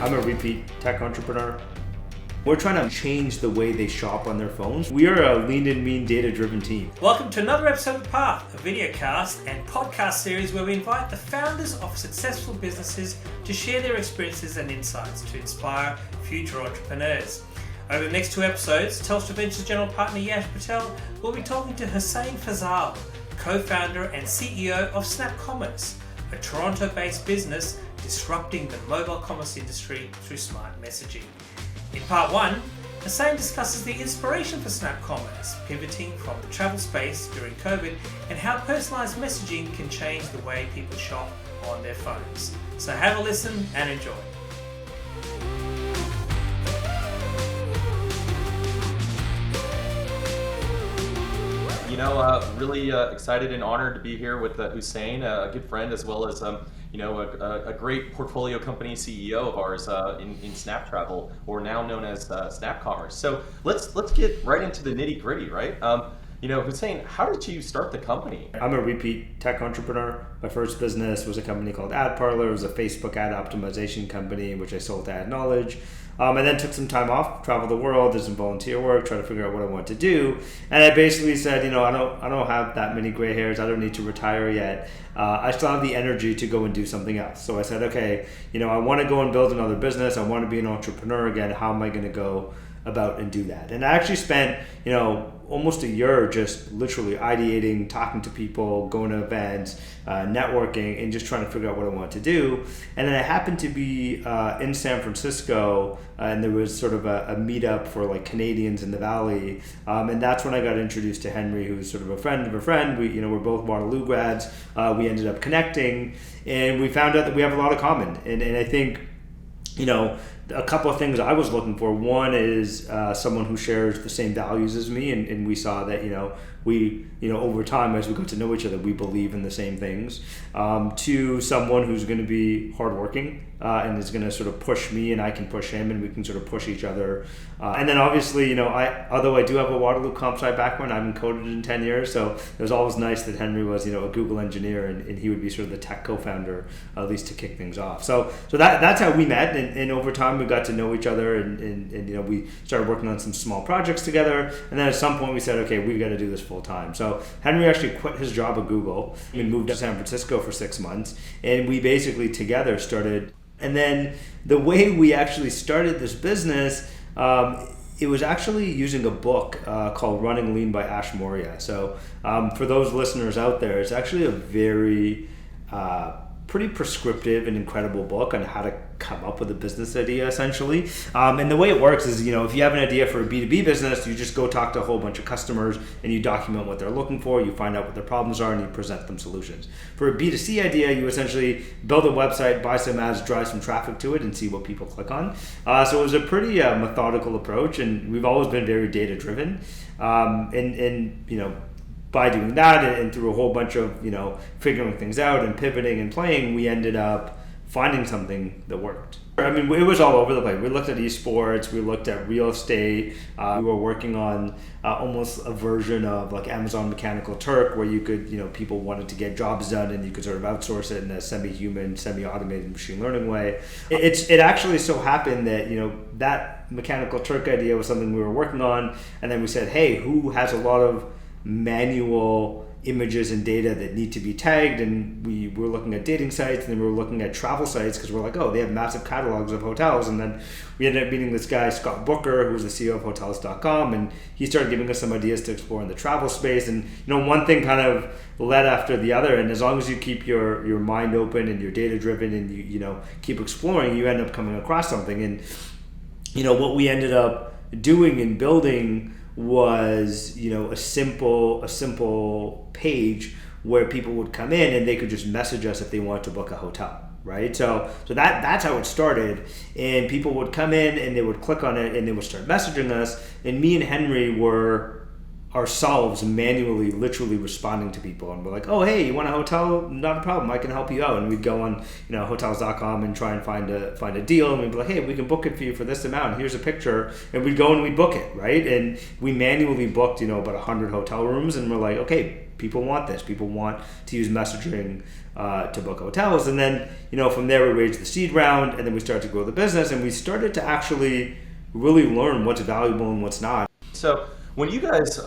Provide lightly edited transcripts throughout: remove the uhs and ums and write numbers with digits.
I'm a repeat tech entrepreneur. We're trying to change the way they shop on their phones. We are a lean and mean data-driven team. Welcome to another episode of Path, a videocast and podcast series where we invite the founders of successful businesses to share their experiences and insights to inspire future entrepreneurs. Over the next two episodes, Telstra Ventures General Partner Yash Patel will be talking to Hussein Fazal, co-founder and CEO of Snapcommerce, a Toronto-based business disrupting the mobile commerce industry through smart messaging. In part one, Hussein discusses the inspiration for Snapcommerce, pivoting from the travel space during COVID, and how personalised messaging can change the way people shop on their phones. So have a listen and enjoy. Really excited and honored to be here with Hussein, a good friend, as well as a great portfolio company CEO of ours in SnapTravel, or now known as Snapcommerce. So let's get right into the nitty gritty, right? Hussein, how did you start the company? I'm a repeat tech entrepreneur. My first business was a company called Ad Parlor. It was a Facebook ad optimization company, which I sold to Ad Knowledge. I then took some time off, traveled the world, did some volunteer work, tried to figure out what I wanted to do. And I basically said, I don't have that many gray hairs. I don't need to retire yet. I still have the energy to go and do something else. So I said, okay, I want to go and build another business. I want to be an entrepreneur again. How am I going to go about and do that? And I actually spent, almost a year just literally ideating, talking to people, going to events, networking, and just trying to figure out what I wanted to do. And then I happened to be in San Francisco, and there was sort of a meetup for like Canadians in the Valley. And that's when I got introduced to Henry, who's sort of a friend of a friend. We're both Waterloo grads. We ended up connecting, and we found out that we have a lot of common. And I think, a couple of things I was looking for. One is someone who shares the same values as me, and we saw that we over time, as we got to know each other, we believe in the same things. Two, someone who's going to be hardworking and is going to sort of push me, and I can push him, and we can sort of push each other. And then obviously, although I do have a Waterloo comp sci background, I haven't coded in 10 years, so it was always nice that Henry was a Google engineer, and he would be sort of the tech co-founder, at least to kick things off. So that's how we met, and over time we got to know each other, and we started working on some small projects together. And then at some point we said, okay, we've got to do this full time. So Henry actually quit his job at Google and moved to San Francisco for 6 months, and we basically together started. And then the way we actually started this business, it was actually using a book called Running Lean by Ash Maurya. So for those listeners out there, it's actually a very pretty prescriptive and incredible book on how to come up with a business idea, essentially. And the way it works is, if you have an idea for a B2B business, you just go talk to a whole bunch of customers and you document what they're looking for, you find out what their problems are, and you present them solutions. For a B2C idea, you essentially build a website, buy some ads, drive some traffic to it, and see what people click on. So it was a pretty methodical approach, and we've always been very data-driven. By doing that and through a whole bunch of, figuring things out and pivoting and playing, we ended up finding something that worked. I mean, it was all over the place. We looked at esports, we looked at real estate, we were working on almost a version of like Amazon Mechanical Turk, where you could, people wanted to get jobs done and you could sort of outsource it in a semi-human, semi-automated machine learning way. It actually so happened that, that Mechanical Turk idea was something we were working on, and then we said, hey, who has a lot of manual images and data that need to be tagged? And we were looking at dating sites, and then we were looking at travel sites, because we're like, oh, they have massive catalogs of hotels. And then we ended up meeting this guy, Scott Booker, who was the CEO of Hotels.com, and he started giving us some ideas to explore in the travel space. And one thing kind of led after the other, and as long as you keep your mind open and you're data driven and you keep exploring, you end up coming across something. And what we ended up doing and building was a simple page where people would come in and they could just message us if they wanted to book a hotel, right? So that's how it started, and people would come in and they would click on it and they would start messaging us, and me and Henry were ourselves manually literally responding to people, and we're like, oh, hey, you want a hotel? Not a problem, I can help you out. And we'd go on hotels.com and try and find a deal, and we'd be like, hey, we can book it for you for this amount, here's a picture, and we'd go and we'd book it, right? And we manually booked about 100 hotel rooms, and we're like, okay, people want this. People want to use messaging to book hotels. And then, from there we raised the seed round, and then we started to grow the business, and we started to actually really learn what's valuable and what's not. So when you guys,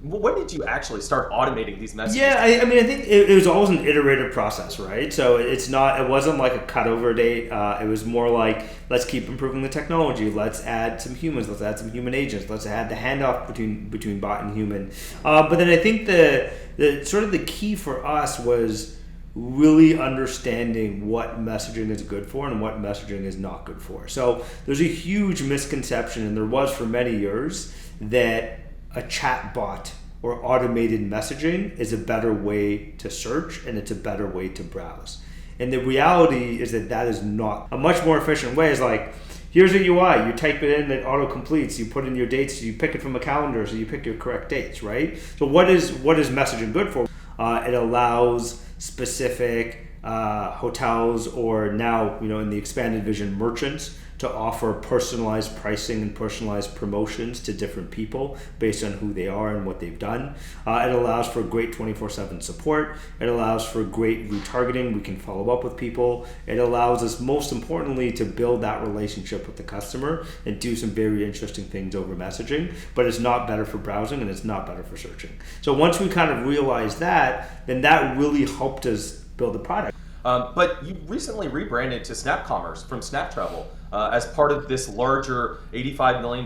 when did you actually start automating these messages? Yeah, I think it was always an iterative process, right? So it wasn't like a cutover date. It was more like, let's keep improving the technology. Let's add some humans. Let's add some human agents. Let's add the handoff between bot and human. But then I think the sort of the key for us was really understanding what messaging is good for and what messaging is not good for. So there's a huge misconception, and there was for many years, that a chat bot or automated messaging is a better way to search and it's a better way to browse. And the reality is that is not. A much more efficient way is like, here's a UI, you type it in, it auto completes, you put in your dates, you pick it from a calendar, so you pick your correct dates, right? So what is messaging good for? It allows specific hotels, or now, in the expanded vision, merchants, to offer personalized pricing and personalized promotions to different people based on who they are and what they've done. It allows for great 24/7 support. It allows for great retargeting. We can follow up with people. It allows us, most importantly, to build that relationship with the customer and do some very interesting things over messaging. But it's not better for browsing, and it's not better for searching. So once we kind of realized that, then that really helped us build the product. But you recently rebranded to SnapCommerce from SnapTravel as part of this larger $85 million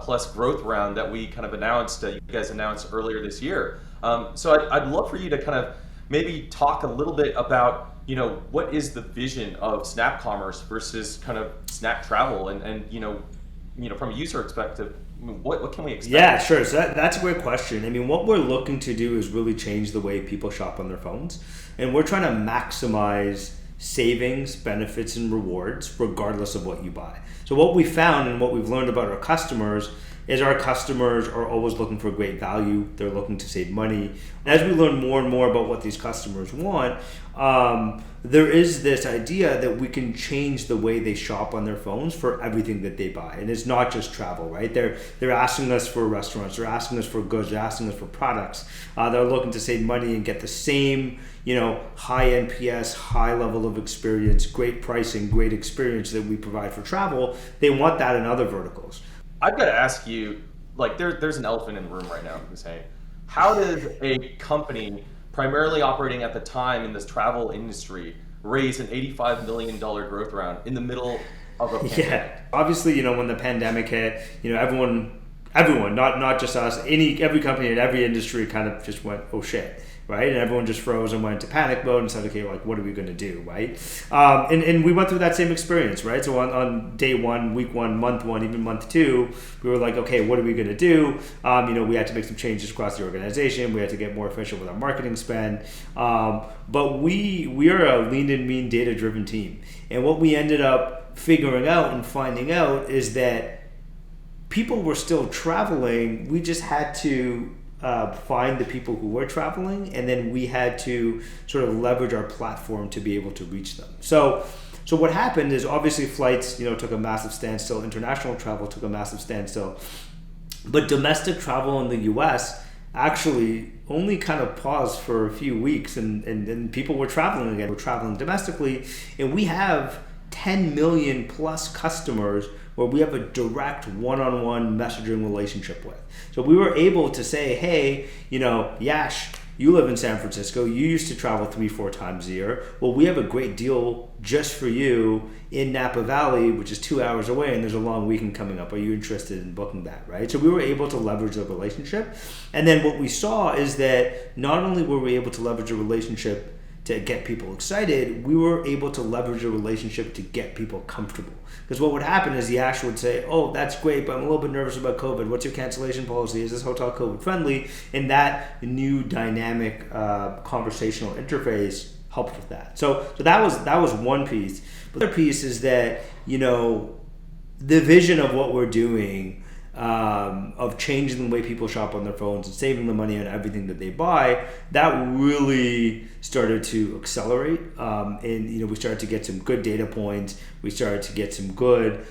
plus growth round that we kind of announced, you guys announced earlier this year. So I'd love for you to kind of maybe talk a little bit about, what is the vision of SnapCommerce versus kind of SnapTravel, and from a user perspective, what can we expect? Yeah, sure. So that's a great question. I mean, what we're looking to do is really change the way people shop on their phones. And we're trying to maximize savings, benefits, and rewards regardless of what you buy. So what we found and what we've learned about our customers is our customers are always looking for great value. They're looking to save money. And as we learn more and more about what these customers want, there is this idea that we can change the way they shop on their phones for everything that they buy. And it's not just travel, right? They're asking us for restaurants, they're asking us for goods, they're asking us for products. They're looking to save money and get the same, high NPS, high level of experience, great pricing, great experience that we provide for travel. They want that in other verticals. I've got to ask you, there's an elephant in the room right now, Hussein. How does a company primarily operating at the time in this travel industry raise an $85 million growth round in the middle of a pandemic? Yeah, obviously, when the pandemic hit, everyone, not just us, every company in every industry kind of just went, oh shit. Right, and everyone just froze and went into panic mode and said, okay, what are we going to do, right? And we went through that same experience, right? So on day one, week one, month one, even month two, we were like, okay, what are we going to do? We had to make some changes across the organization. We had to get more efficient with our marketing spend. But we are a lean and mean data-driven team. And what we ended up figuring out and finding out is that people were still traveling. We just had to find the people who were traveling, and then we had to sort of leverage our platform to be able to reach them. So what happened is, obviously flights, took a massive standstill. International travel took a massive standstill. But domestic travel in the US actually only kind of paused for a few weeks, and people were traveling again. We're traveling domestically, and we have 10 million plus customers where we have a direct one-on-one messaging relationship with. So we were able to say, hey, Yash, you live in San Francisco, you used to travel 3-4 times a year. Well, we have a great deal just for you in Napa Valley, which is 2 hours away, and there's a long weekend coming up. Are you interested in booking that, right? So we were able to leverage the relationship. And then what we saw is that not only were we able to leverage a relationship to get people excited, we were able to leverage a relationship to get people comfortable. Because what would happen is Yash would say, oh, that's great, but I'm a little bit nervous about COVID. What's your cancellation policy? Is this hotel COVID friendly? And that new dynamic conversational interface helped with that. So that was one piece. But the other piece is that, the vision of what we're doing, of changing the way people shop on their phones and saving the money on everything that they buy, that really started to accelerate. And we started to get some good data points. We started to get some good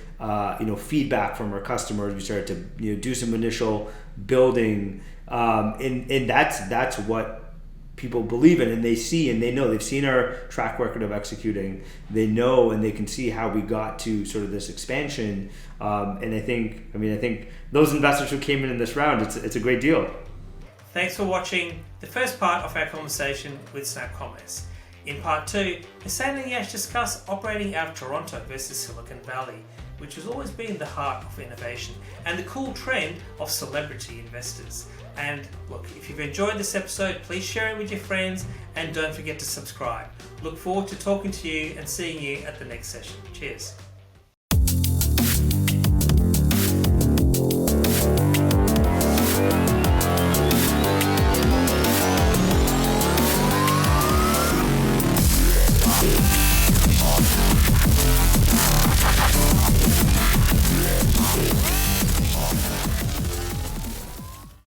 feedback from our customers. We started to do some initial building, and that's what people believe in, and they see and they know. They've seen our track record of executing. They know and they can see how we got to sort of this expansion. And I think those investors who came in this round, it's a great deal. Thanks for watching the first part of our conversation with SnapCommerce. In part 2, Hussein and Yash discuss operating out of Toronto versus Silicon Valley, which has always been the heart of innovation, and the cool trend of celebrity investors. And look, if you've enjoyed this episode, please share it with your friends and don't forget to subscribe. Look forward to talking to you and seeing you at the next session. Cheers.